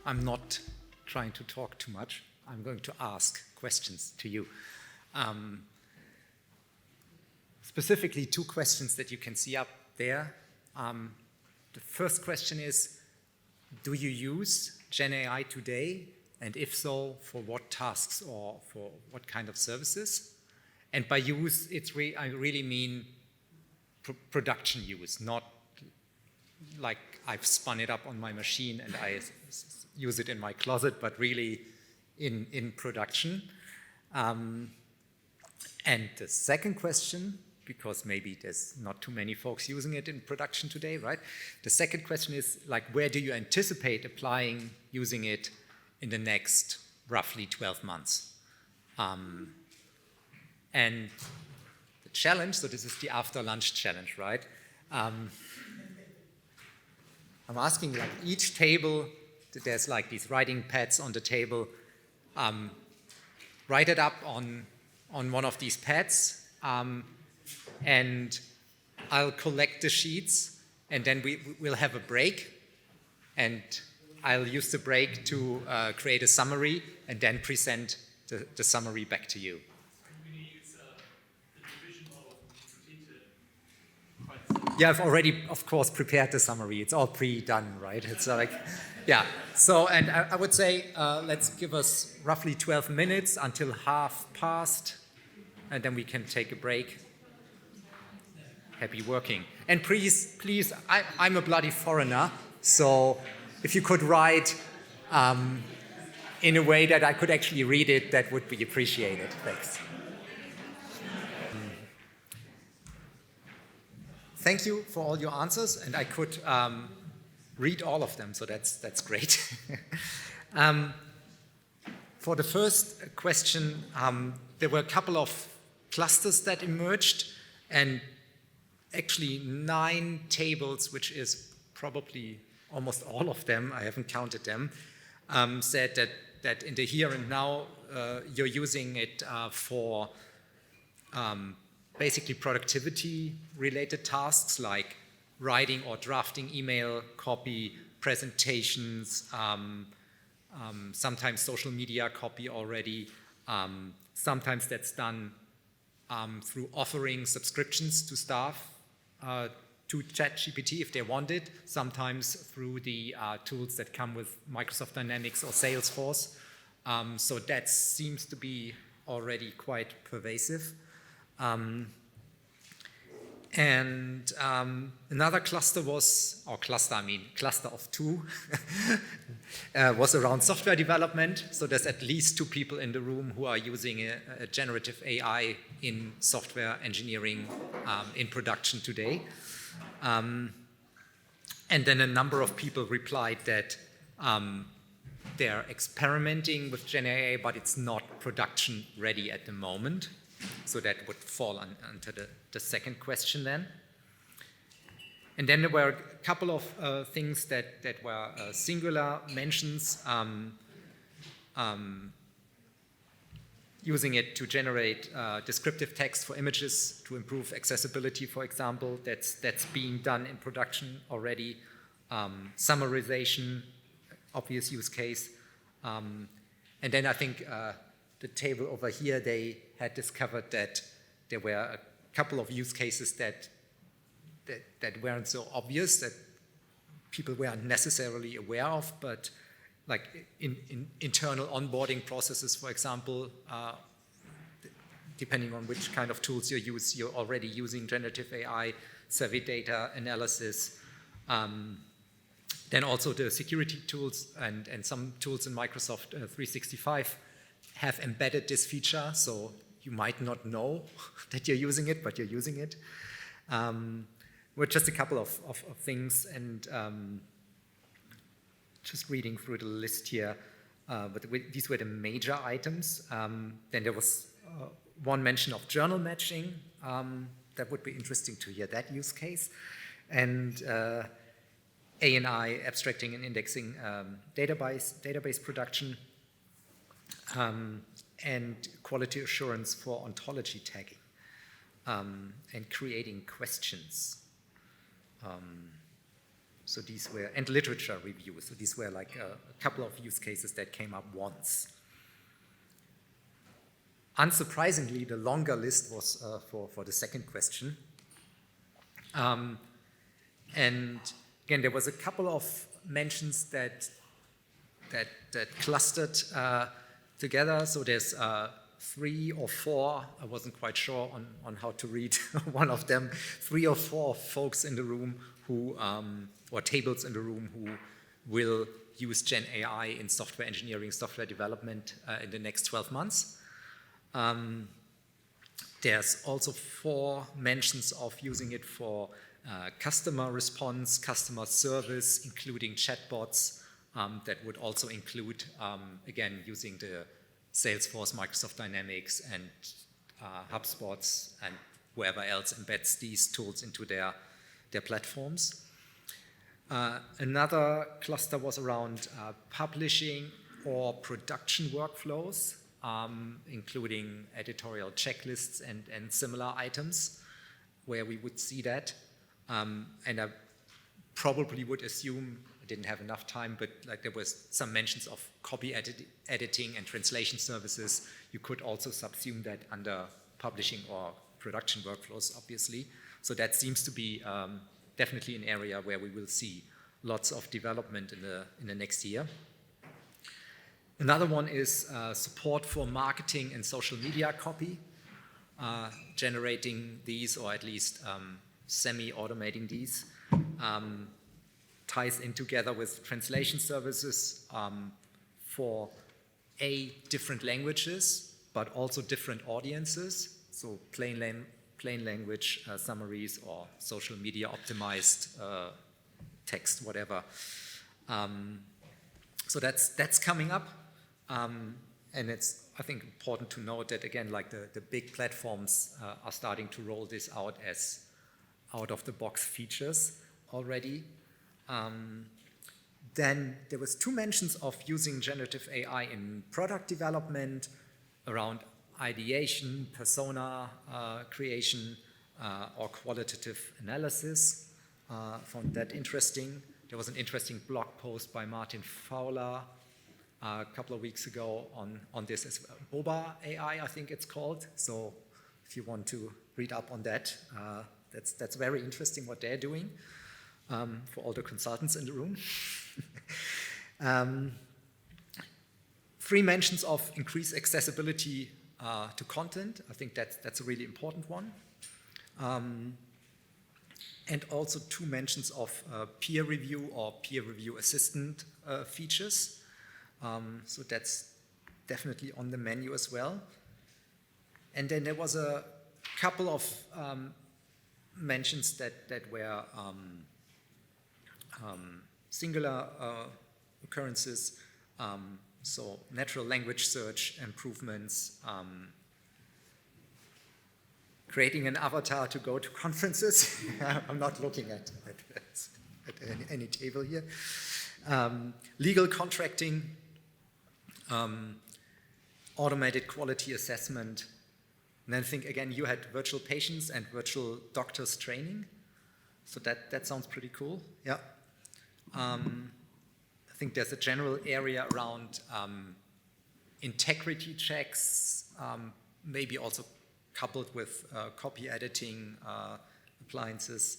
I'm not trying to talk too much. I'm going to ask questions to you. Specifically, 2 questions that you can see up there. The first question is, do you use GenAI today? And if so, for what tasks or for what kind of services? And by use, I really mean production use, not like I've spun it up on my machine and I use it in my closet, but really in production. And the second question, because maybe there's not too many folks using it in production today, right? The second question is, like, where do you anticipate using it in the next roughly 12 months? And the challenge, so this is the after lunch challenge, right? I'm asking, like, each table, there's like these writing pads on the table, write it up on one of these pads, and I'll collect the sheets, and then we'll have a break, and I'll use the break to create a summary and then present the summary back to you. I'm going to use the division model from GPT. Yeah, I've already, of course, prepared the summary. It's all pre-done, right? It's like, yeah. So, and I would say, let's give us roughly 12 minutes until 1:30, and then we can take a break. Happy working. And please, I'm a bloody foreigner, so if you could write in a way that I could actually read it, that would be appreciated. Thanks. Thank you for all your answers, and I could read all of them, so that's great. For the first question, there were a couple of clusters that emerged, and actually 9 tables, which is probably almost all of them, I haven't counted them, said that in the here and now, you're using it for basically productivity-related tasks like writing or drafting email, copy, presentations, sometimes social media copy already. Sometimes that's done through offering subscriptions to staff to ChatGPT if they want it, sometimes through the tools that come with Microsoft Dynamics or Salesforce. So that seems to be already quite pervasive. And another cluster cluster of 2, was around software development. So there's at least 2 people in the room who are using a generative AI in software engineering in production today. And then a number of people replied that they're experimenting with GenAI, but it's not production ready at the moment. So that would fall under the second question then. And then there were a couple of things that were singular mentions, using it to generate descriptive text for images to improve accessibility, for example. That's being done in production already. Summarization, obvious use case. And then I think the table over here, they had discovered that there were a couple of use cases that weren't so obvious, that people weren't necessarily aware of, but like in internal onboarding processes, for example, depending on which kind of tools you use, you're already using generative AI, survey data analysis. Then also the security tools and some tools in Microsoft 365 have embedded this feature, so you might not know that you're using it, but you're using it. Were just a couple of things, and just reading through the list here, but these were the major items. Then there was one mention of journal matching. That would be interesting to hear that use case. And ANI, abstracting and indexing database production, and quality assurance for ontology tagging, and creating questions. So these were, and literature review. So these were like a couple of use cases that came up once. Unsurprisingly, the longer list was for the second question. And again, there was a couple of mentions that clustered together. So there's 3 or 4, I wasn't quite sure on how to read one of them, 3 or 4 folks in the room who, or tables in the room who will use GenAI in software engineering, software development in the next 12 months. There's also 4 mentions of using it for customer response, customer service, including chatbots. That would also include, again, using the Salesforce, Microsoft Dynamics, and HubSpots, and whoever else embeds these tools into their platforms. Another cluster was around publishing or production workflows, including editorial checklists and similar items, where we would see that. And I probably would assume, I didn't have enough time, but like there was some mentions of copy editing and translation services. You could also subsume that under publishing or production workflows, obviously. So that seems to be definitely an area where we will see lots of development in the next year. Another one is support for marketing and social media copy, generating these, or at least semi-automating these. Ties in together with translation services for different languages, but also different audiences. So plain language summaries or social media optimized text, whatever. So that's coming up. And it's, I think, important to note that, again, like the big platforms are starting to roll this out as out-of-the-box features already. Then there was 2 mentions of using generative AI in product development around ideation, persona creation, or qualitative analysis. Found that interesting. There was an interesting blog post by Martin Fowler a couple of weeks ago on this as well. Boba AI, I think it's called. So if you want to read up on that, that's very interesting what they're doing for all the consultants in the room. 3 mentions of increased accessibility to content. I think that's a really important one. And also 2 mentions of peer review or peer review assistant features. So that's definitely on the menu as well. And then there was a couple of mentions that were singular occurrences. So natural language search improvements, creating an avatar to go to conferences. I'm not looking at any table here. Legal contracting, automated quality assessment. And then I think, again, you had virtual patients and virtual doctors training. So that sounds pretty cool. Yeah. I think there's a general area around integrity checks, maybe also coupled with copy editing appliances,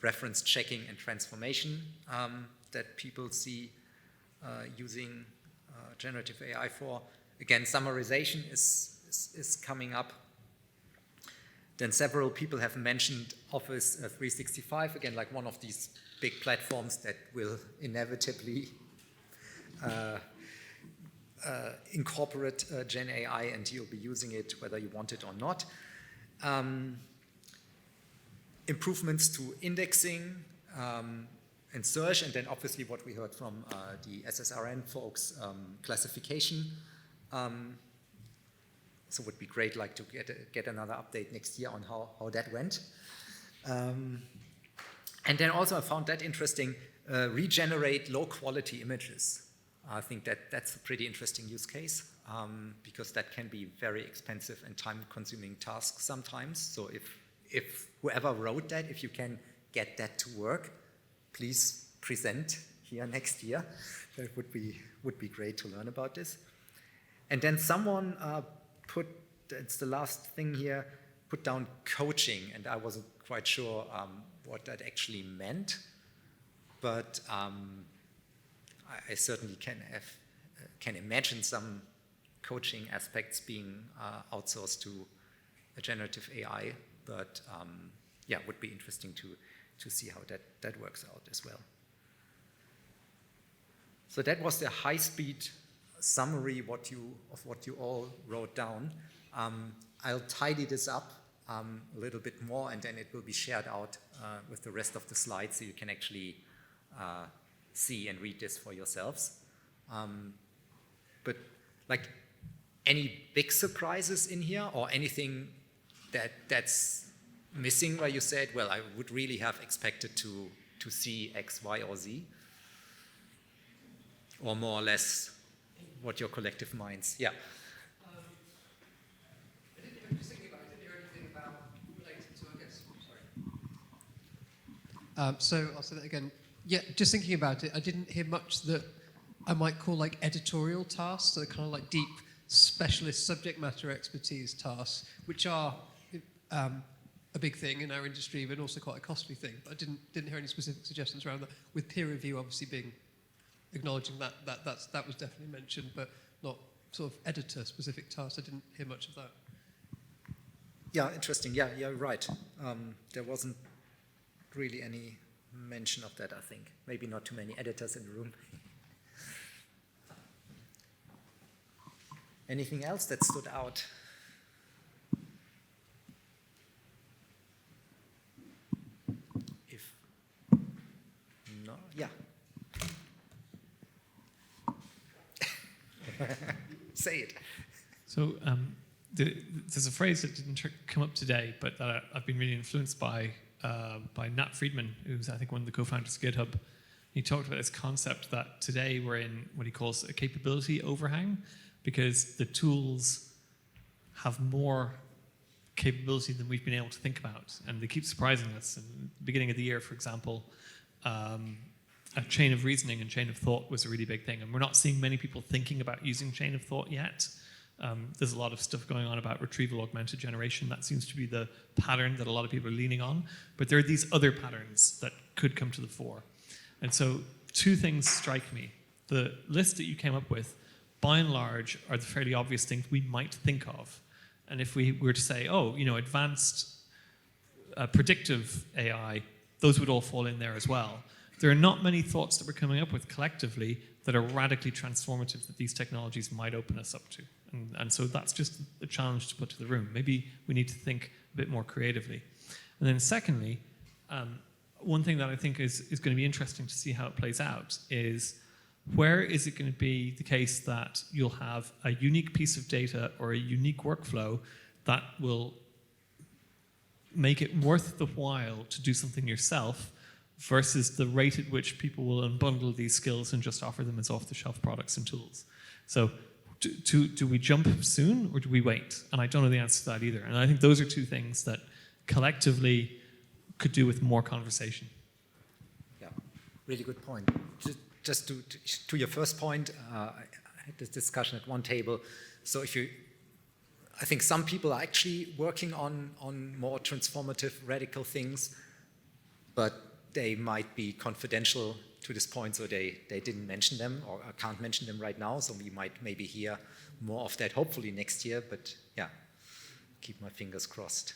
reference checking and transformation that people see using generative AI for. Again, summarization is coming up. Then several people have mentioned Office 365, again, like one of these big platforms that will inevitably incorporate GenAI, and you'll be using it whether you want it or not. Improvements to indexing and search, and then obviously what we heard from the SSRN folks, classification. So it would be great, like, to get another update next year on how that went. And then also I found that interesting, regenerate low-quality images. I think that's a pretty interesting use case because that can be very expensive and time-consuming task sometimes. So if whoever wrote that, if you can get that to work, please present here next year. That would be great to learn about this. And then someone put, it's the last thing here, put down coaching, and I wasn't quite sure what that actually meant, but I certainly can imagine some coaching aspects being outsourced to a generative AI, but yeah, it would be interesting to see how that works out as well. So that was the high-speed summary of what you all wrote down. I'll tidy this up a little bit more, and then it will be shared out with the rest of the slides, so you can actually see and read this for yourselves. But like, any big surprises in here, or anything that's missing where you said, well, I would really have expected to see X, Y, or Z? Or more or less what your collective minds, yeah. I'm just thinking about, I didn't hear anything about related to, I guess, sorry. So I'll say that again. Yeah, just thinking about it, I didn't hear much that I might call like editorial tasks, so kind of like deep specialist subject matter expertise tasks, which are a big thing in our industry, but also quite a costly thing. But I didn't hear any specific suggestions around that, with peer review obviously being acknowledging that was definitely mentioned, but not sort of editor-specific tasks. I didn't hear much of that. Yeah, interesting. Yeah, you're right. There wasn't really any mention of that, I think. Maybe not too many editors in the room. Anything else that stood out? If no, yeah. Say it. So there's a phrase that didn't come up today, but that I've been really influenced by Nat Friedman, who's I think one of the co-founders of GitHub. He talked about this concept that today we're in what he calls a capability overhang, because the tools have more capability than we've been able to think about, and they keep surprising us. In the beginning of the year, for example, a chain of reasoning and chain of thought was a really big thing, and we're not seeing many people thinking about using chain of thought yet. There's a lot of stuff going on about retrieval augmented generation. That seems to be the pattern that a lot of people are leaning on, but there are these other patterns that could come to the fore. And so two things strike me. The list that you came up with, by and large, are the fairly obvious things we might think of. And if we were to say, oh, you know, advanced predictive AI, those would all fall in there as well. There are not many thoughts that we're coming up with collectively that are radically transformative that these technologies might open us up to. And so that's just a challenge to put to the room. Maybe we need to think a bit more creatively. And then secondly, one thing that I think is going to be interesting to see how it plays out is, where is it going to be the case that you'll have a unique piece of data or a unique workflow that will make it worth the while to do something yourself, versus the rate at which people will unbundle these skills and just offer them as off-the-shelf products and tools. So do we jump soon, or do we wait? And I don't know the answer to that either. And I think those are two things that collectively could do with more conversation. Yeah, really good point. Just to your first point, I had this discussion at one table. So I think some people are actually working on more transformative, radical things, but they might be confidential to this point, so they didn't mention them, or I can't mention them right now, so we might maybe hear more of that hopefully next year, but yeah, keep my fingers crossed.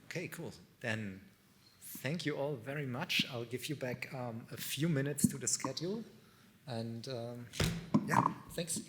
Okay, cool. Then thank you all very much. I'll give you back a few minutes to the schedule, and yeah, thanks.